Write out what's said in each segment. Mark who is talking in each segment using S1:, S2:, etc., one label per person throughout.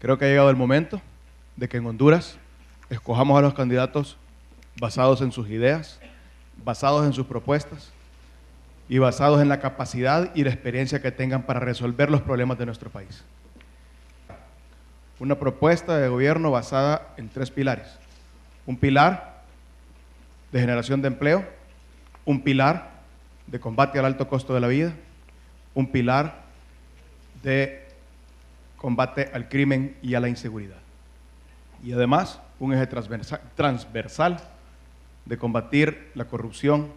S1: Creo que ha llegado el momento de que en Honduras escojamos a los candidatos basados en sus ideas, basados en sus propuestas y basados en la capacidad y la experiencia que tengan para resolver los problemas de nuestro país. Una propuesta de gobierno basada en 3 pilares. Un pilar de generación de empleo, un pilar de combate al alto costo de la vida, un pilar de combate al crimen y a la inseguridad. Y además, un eje transversal de combatir la corrupción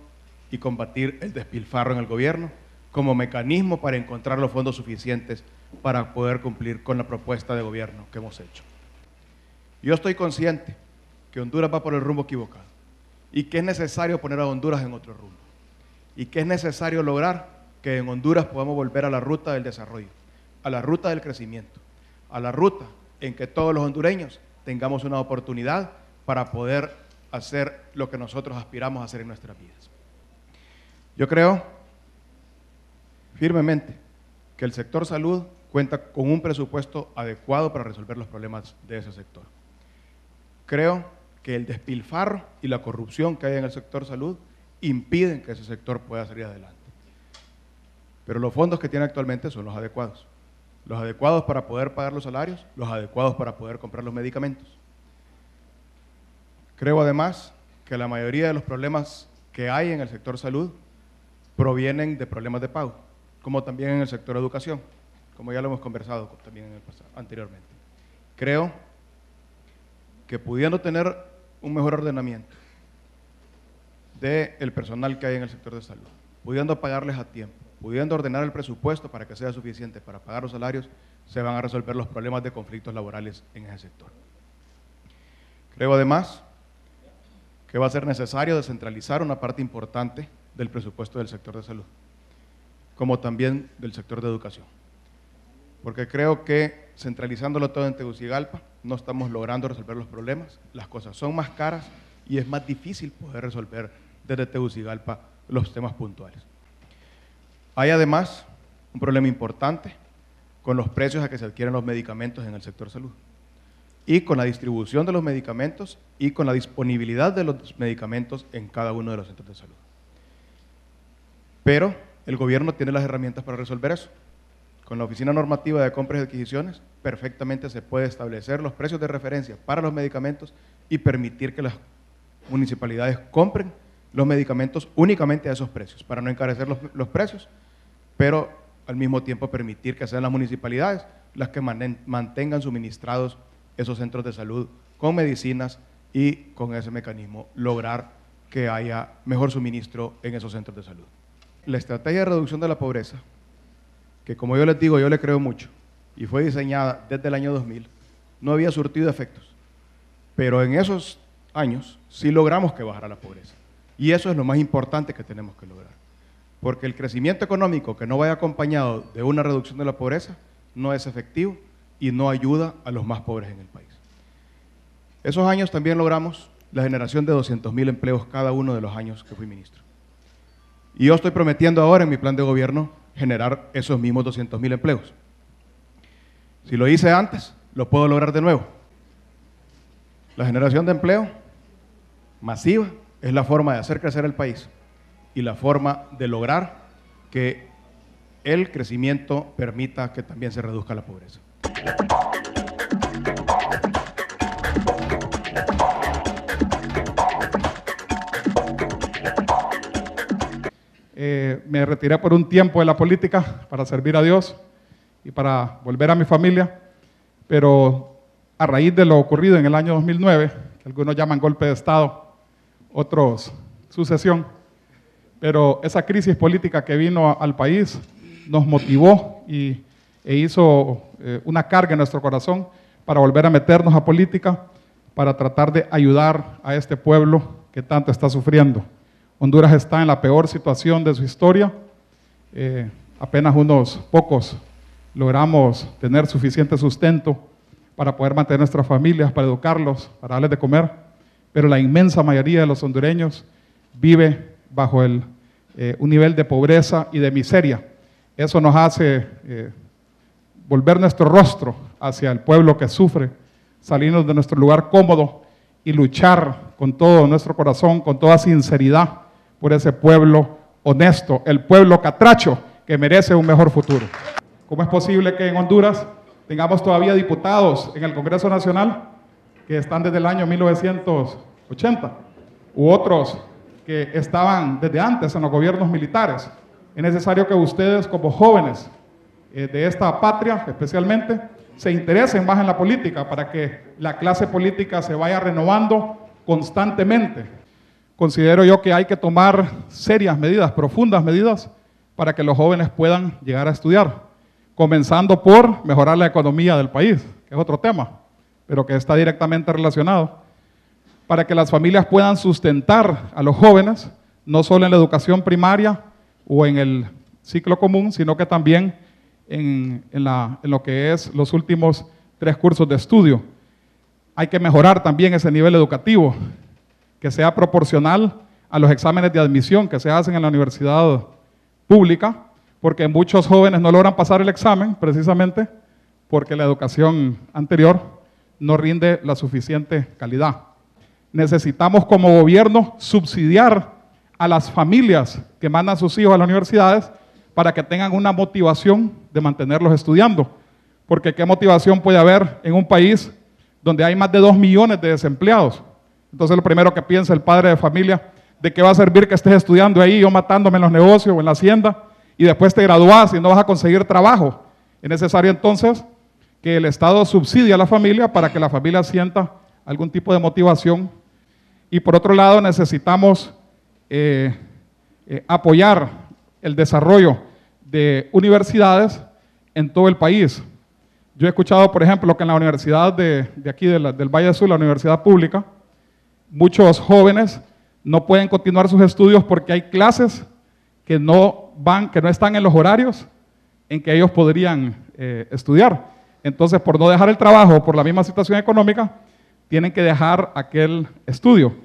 S1: y combatir el despilfarro en el gobierno como mecanismo para encontrar los fondos suficientes para poder cumplir con la propuesta de gobierno que hemos hecho. Yo estoy consciente que Honduras va por el rumbo equivocado y que es necesario poner a Honduras en otro rumbo y que es necesario lograr que en Honduras podamos volver a la ruta del desarrollo, a la ruta del crecimiento, a la ruta en que todos los hondureños tengamos una oportunidad para poder hacer lo que nosotros aspiramos a hacer en nuestras vidas. Yo creo firmemente que el sector salud cuenta con un presupuesto adecuado para resolver los problemas de ese sector. Creo que el despilfarro y la corrupción que hay en el sector salud impiden que ese sector pueda salir adelante. Pero los fondos que tiene actualmente son los adecuados para poder pagar los salarios, los adecuados para poder comprar los medicamentos. Creo además que la mayoría de los problemas que hay en el sector salud provienen de problemas de pago, como también en el sector educación, como ya lo hemos conversado también en el pasado, anteriormente. Creo que pudiendo tener un mejor ordenamiento del personal que hay en el sector de salud, pudiendo pagarles a tiempo, pudiendo ordenar el presupuesto para que sea suficiente para pagar los salarios, se van a resolver los problemas de conflictos laborales en ese sector. Creo además que va a ser necesario descentralizar una parte importante del presupuesto del sector de salud, como también del sector de educación. Porque creo que centralizándolo todo en Tegucigalpa no estamos logrando resolver los problemas, las cosas son más caras y es más difícil poder resolver desde Tegucigalpa los temas puntuales. Hay además un problema importante con los precios a que se adquieren los medicamentos en el sector salud y con la distribución de los medicamentos y con la disponibilidad de los medicamentos en cada uno de los centros de salud. Pero el gobierno tiene las herramientas para resolver eso. Con la Oficina Normativa de Compras y Adquisiciones, perfectamente se puede establecer los precios de referencia para los medicamentos y permitir que las municipalidades compren los medicamentos únicamente a esos precios, para no encarecer los precios, pero al mismo tiempo permitir que sean las municipalidades las que mantengan suministrados esos centros de salud con medicinas y con ese mecanismo lograr que haya mejor suministro en esos centros de salud. La estrategia de reducción de la pobreza, que como yo les digo, yo le creo mucho, y fue diseñada desde el año 2000, no había surtido efectos, pero en esos años sí logramos que bajara la pobreza. Y eso es lo más importante que tenemos que lograr, porque el crecimiento económico que no vaya acompañado de una reducción de la pobreza no es efectivo y no ayuda a los más pobres en el país. Esos años también logramos la generación de 200.000 empleos cada uno de los años que fui ministro. Y yo estoy prometiendo ahora en mi plan de gobierno generar esos mismos 200.000 empleos. Si lo hice antes, lo puedo lograr de nuevo. La generación de empleo masiva es la forma de hacer crecer el país y la forma de lograr que el crecimiento permita que también se reduzca la pobreza.
S2: Me retiré por un tiempo de la política para servir a Dios y para volver a mi familia, pero a raíz de lo ocurrido en el año 2009, que algunos llaman golpe de Estado, otros sucesión, pero esa crisis política que vino al país nos motivó e hizo una carga en nuestro corazón para volver a meternos a política, para tratar de ayudar a este pueblo que tanto está sufriendo. Honduras está en la peor situación de su historia, apenas unos pocos logramos tener suficiente sustento para poder mantener nuestras familias, para educarlos, para darles de comer, pero la inmensa mayoría de los hondureños vive bajo un nivel de pobreza y de miseria. Eso nos hace volver nuestro rostro hacia el pueblo que sufre, salirnos de nuestro lugar cómodo y luchar con todo nuestro corazón, con toda sinceridad, por ese pueblo honesto, el pueblo catracho que merece un mejor futuro. ¿Cómo es posible que en Honduras tengamos todavía diputados en el Congreso Nacional que están desde el año 1980, u otros que estaban desde antes en los gobiernos militares? Es necesario que ustedes, como jóvenes de esta patria especialmente, se interesen más en la política para que la clase política se vaya renovando constantemente. Considero yo que hay que tomar serias medidas, profundas medidas, para que los jóvenes puedan llegar a estudiar, comenzando por mejorar la economía del país, que es otro tema, pero que está directamente relacionado, para que las familias puedan sustentar a los jóvenes, no solo en la educación primaria o en el ciclo común, sino que también en lo que es los últimos 3 cursos de estudio. Hay que mejorar también ese nivel educativo, que sea proporcional a los exámenes de admisión que se hacen en la universidad pública, porque muchos jóvenes no logran pasar el examen precisamente porque la educación anterior no rinde la suficiente calidad. Necesitamos como gobierno subsidiar a las familias que mandan a sus hijos a las universidades para que tengan una motivación de mantenerlos estudiando, porque ¿qué motivación puede haber en un país donde hay más de 2 millones de desempleados? Entonces lo primero que piensa el padre de familia, ¿de qué va a servir que estés estudiando ahí, yo matándome en los negocios o en la hacienda, y después te gradúas y no vas a conseguir trabajo? Es necesario entonces que el Estado subsidie a la familia para que la familia sienta algún tipo de motivación. Y por otro lado necesitamos apoyar el desarrollo de universidades en todo el país. Yo he escuchado, por ejemplo, que en la universidad de aquí del Valle Azul, la universidad pública, muchos jóvenes no pueden continuar sus estudios porque hay clases que no están en los horarios en que ellos podrían estudiar. Entonces, por no dejar el trabajo, por la misma situación económica, tienen que dejar aquel estudio.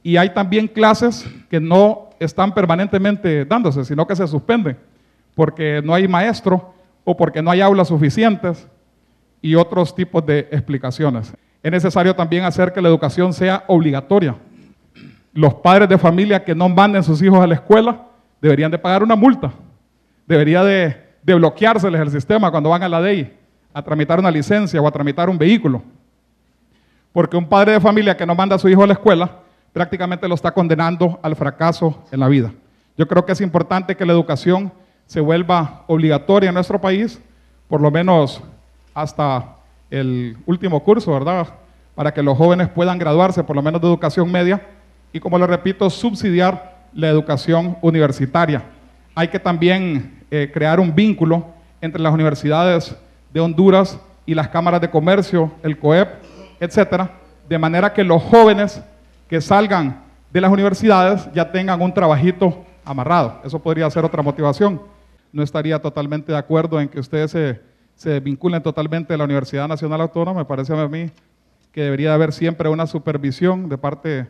S2: Y hay también clases que no están permanentemente dándose, sino que se suspenden, porque no hay maestro o porque no hay aulas suficientes y otros tipos de explicaciones. Es necesario también hacer que la educación sea obligatoria. Los padres de familia que no manden sus hijos a la escuela deberían de pagar una multa. Debería de bloqueárseles el sistema cuando van a la DEI a tramitar una licencia o a tramitar un vehículo. Porque un padre de familia que no manda a su hijo a la escuela prácticamente lo está condenando al fracaso en la vida. Yo creo que es importante que la educación se vuelva obligatoria en nuestro país, por lo menos hasta el último curso, ¿verdad? Para que los jóvenes puedan graduarse por lo menos de educación media y, como le repito, subsidiar la educación universitaria. Hay que también crear un vínculo entre las universidades de Honduras y las cámaras de comercio, el COEP, etcétera, de manera que los jóvenes que salgan de las universidades ya tengan un trabajito amarrado. Eso podría ser otra motivación. No estaría totalmente de acuerdo en que ustedes se vinculen totalmente a la Universidad Nacional Autónoma. Me parece a mí que debería haber siempre una supervisión de parte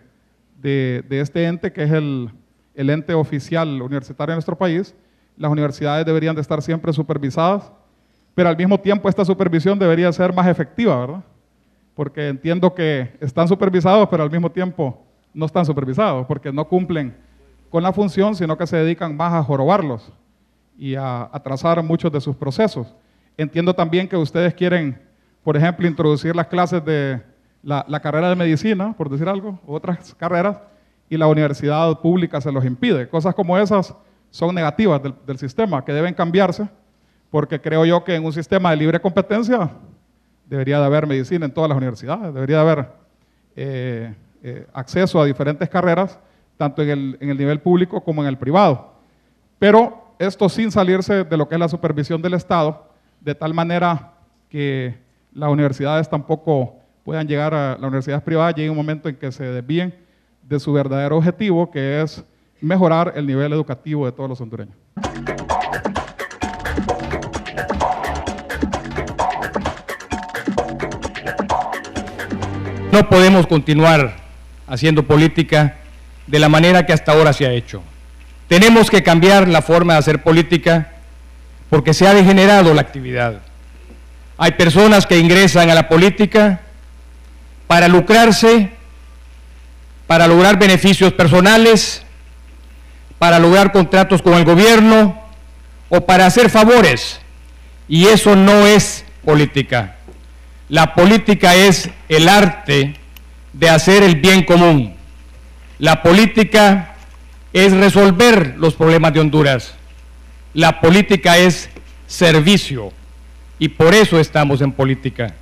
S2: de este ente, que es el ente oficial universitario de nuestro país. Las universidades deberían de estar siempre supervisadas, pero al mismo tiempo esta supervisión debería ser más efectiva, ¿verdad? Porque entiendo que están supervisados, pero al mismo tiempo no están supervisados, porque no cumplen con la función, sino que se dedican más a jorobarlos y a atrasar muchos de sus procesos. Entiendo también que ustedes quieren, por ejemplo, introducir las clases de la carrera de medicina, por decir algo, u otras carreras, y la universidad pública se los impide. Cosas como esas son negativas del sistema, que deben cambiarse, porque creo yo que en un sistema de libre competencia debería de haber medicina en todas las universidades, debería de haber acceso a diferentes carreras, tanto en el nivel público como en el privado. Pero esto sin salirse de lo que es la supervisión del Estado, de tal manera que las universidades tampoco puedan llegar a las universidades privadas, llegue un momento en que se desvíen de su verdadero objetivo, que es mejorar el nivel educativo de todos los hondureños.
S3: No podemos continuar haciendo política de la manera que hasta ahora se ha hecho. Tenemos que cambiar la forma de hacer política porque se ha degenerado la actividad. Hay personas que ingresan a la política para lucrarse, para lograr beneficios personales, para lograr contratos con el gobierno o para hacer favores. Y eso no es política. La política es el arte de hacer el bien común. La política es resolver los problemas de Honduras. La política es servicio y por eso estamos en política.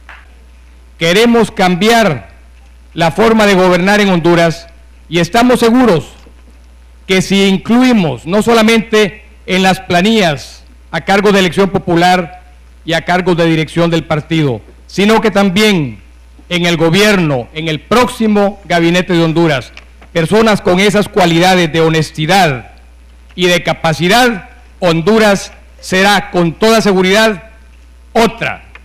S3: Queremos cambiar la forma de gobernar en Honduras y estamos seguros que si incluimos no solamente en las planillas a cargo de elección popular y a cargo de dirección del partido, sino que también en el gobierno, en el próximo gabinete de Honduras, personas con esas cualidades de honestidad y de capacidad, Honduras será con toda seguridad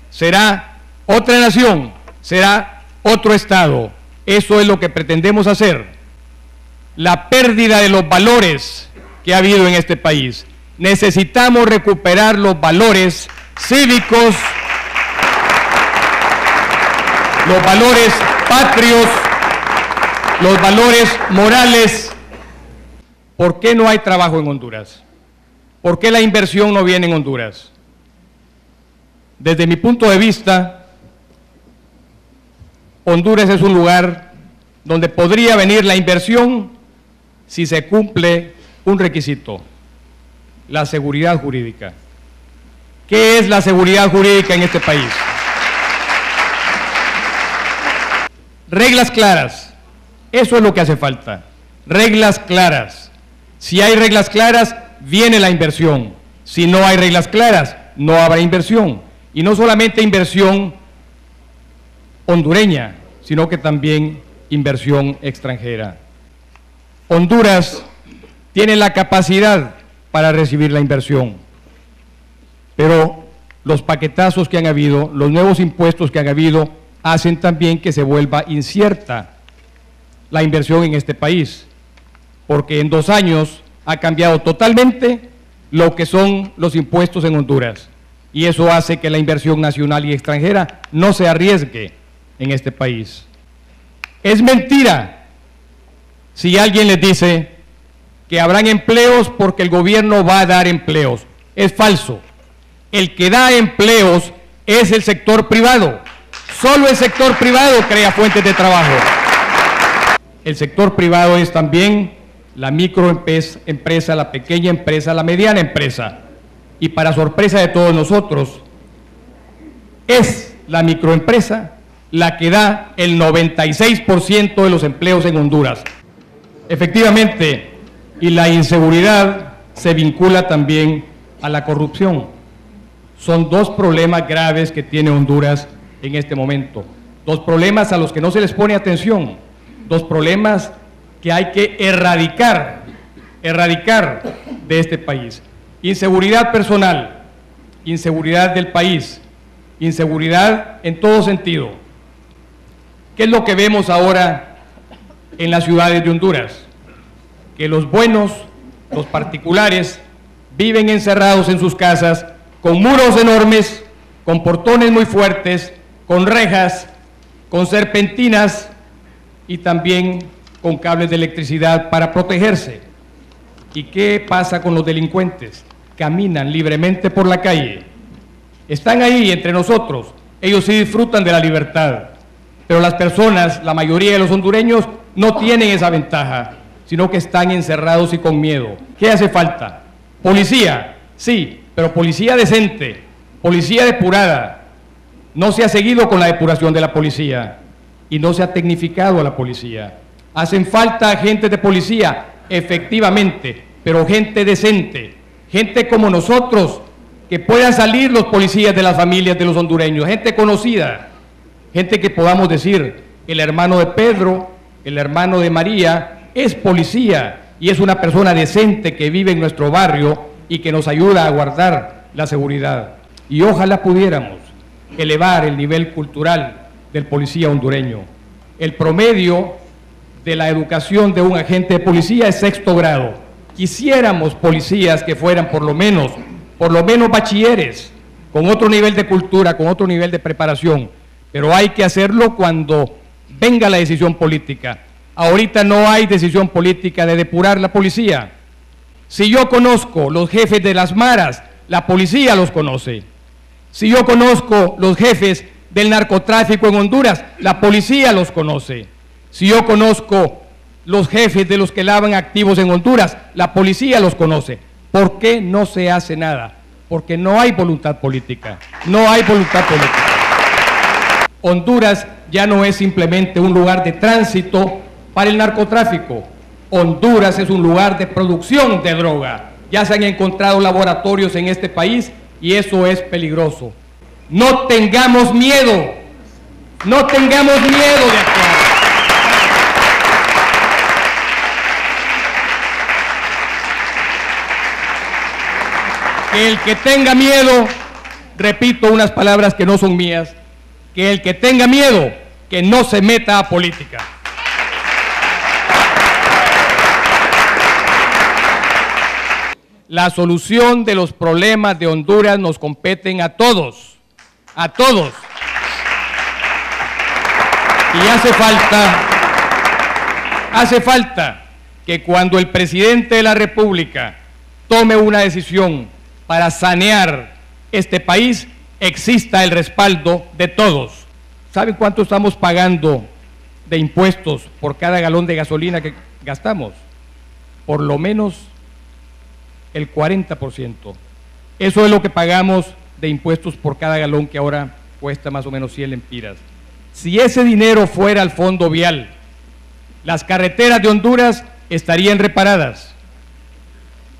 S3: será otra nación, será otro Estado. Eso es lo que pretendemos hacer. La pérdida de los valores que ha habido en este país. Necesitamos recuperar los valores cívicos, los valores patrios, los valores morales. ¿Por qué no hay trabajo en Honduras? ¿Por qué la inversión no viene en Honduras? Desde mi punto de vista, Honduras es un lugar donde podría venir la inversión si se cumple un requisito: la seguridad jurídica. ¿Qué es la seguridad jurídica en este país? Reglas claras. Eso es lo que hace falta. Reglas claras. Si hay reglas claras, viene la inversión. Si no hay reglas claras, no habrá inversión. Y no solamente inversión hondureña, sino que también inversión extranjera. Honduras tiene la capacidad para recibir la inversión, pero los paquetazos que han habido, los nuevos impuestos que han habido, hacen también que se vuelva incierta la inversión en este país, porque en 2 años ha cambiado totalmente lo que son los impuestos en Honduras, y eso hace que la inversión nacional y extranjera no se arriesgue en este país. Es mentira si alguien les dice que habrán empleos porque el gobierno va a dar empleos. Es falso. El que da empleos es el sector privado. Solo el sector privado crea fuentes de trabajo. El sector privado es también la microempresa, la pequeña empresa, la mediana empresa. Y para sorpresa de todos nosotros, es la microempresa la que da el 96% de los empleos en Honduras. Efectivamente, y la inseguridad se vincula también a la corrupción. Son 2 problemas graves que tiene Honduras en este momento. 2 problemas a los que no se les pone atención. 2 problemas que hay que erradicar de este país. Inseguridad personal, inseguridad del país, inseguridad en todo sentido. ¿Qué es lo que vemos ahora en las ciudades de Honduras? Que los buenos, los particulares, viven encerrados en sus casas con muros enormes, con portones muy fuertes, con rejas, con serpentinas y también con cables de electricidad para protegerse. ¿Y qué pasa con los delincuentes? Caminan libremente por la calle. Están ahí entre nosotros. Ellos sí disfrutan de la libertad. Pero las personas, la mayoría de los hondureños, no tienen esa ventaja, sino que están encerrados y con miedo. ¿Qué hace falta? Policía, sí, pero policía decente, policía depurada. No se ha seguido con la depuración de la policía y no se ha tecnificado a la policía. Hacen falta agentes de policía, efectivamente, pero gente decente, gente como nosotros, que puedan salir los policías de las familias de los hondureños, gente conocida, gente que podamos decir, el hermano de Pedro, el hermano de María, es policía y es una persona decente que vive en nuestro barrio y que nos ayuda a guardar la seguridad. Y ojalá pudiéramos elevar el nivel cultural del policía hondureño. El promedio de la educación de un agente de policía es 6º grado. Quisiéramos policías que fueran por lo menos bachilleres, con otro nivel de cultura, con otro nivel de preparación, pero hay que hacerlo cuando venga la decisión política. Ahorita no hay decisión política de depurar la policía. Si yo conozco los jefes de las maras, la policía los conoce. Si yo conozco los jefes del narcotráfico en Honduras, la policía los conoce. Si yo conozco los jefes de los que lavan activos en Honduras, la policía los conoce. ¿Por qué no se hace nada? Porque no hay voluntad política. No hay voluntad política. Honduras ya no es simplemente un lugar de tránsito para el narcotráfico. Honduras es un lugar de producción de droga. Ya se han encontrado laboratorios en este país y eso es peligroso. No tengamos miedo. No tengamos miedo de actuar. Que el que tenga miedo, repito unas palabras que no son mías, que el que tenga miedo, que no se meta a política. La solución de los problemas de Honduras nos competen a todos, a todos. Y hace falta que cuando el presidente de la República tome una decisión para sanear este país, exista el respaldo de todos. ¿Saben cuánto estamos pagando de impuestos por cada galón de gasolina que gastamos? Por lo menos el 40%. Eso es lo que pagamos de impuestos por cada galón, que ahora cuesta más o menos 100 lempiras. Si ese dinero fuera al fondo vial, las carreteras de Honduras estarían reparadas.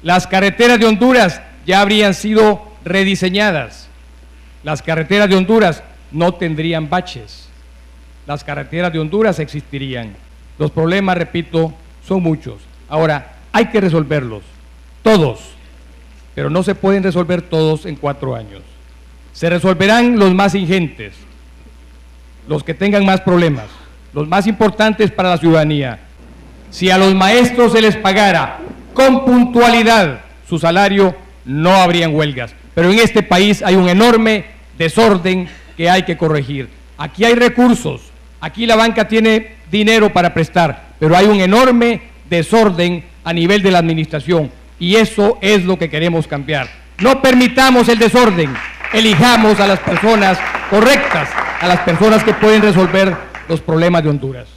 S3: Las carreteras de Honduras ya habrían sido rediseñadas. Las carreteras de Honduras no tendrían baches. Las carreteras de Honduras existirían. Los problemas, repito, son muchos. Ahora, hay que resolverlos, todos, pero no se pueden resolver todos en 4 años. Se resolverán los más ingentes, los que tengan más problemas, los más importantes para la ciudadanía. Si a los maestros se les pagara con puntualidad su salario, no habrían huelgas. Pero en este país hay un enorme desorden que hay que corregir. Aquí hay recursos, aquí la banca tiene dinero para prestar, pero hay un enorme desorden a nivel de la administración y eso es lo que queremos cambiar. No permitamos el desorden, elijamos a las personas correctas, a las personas que pueden resolver los problemas de Honduras.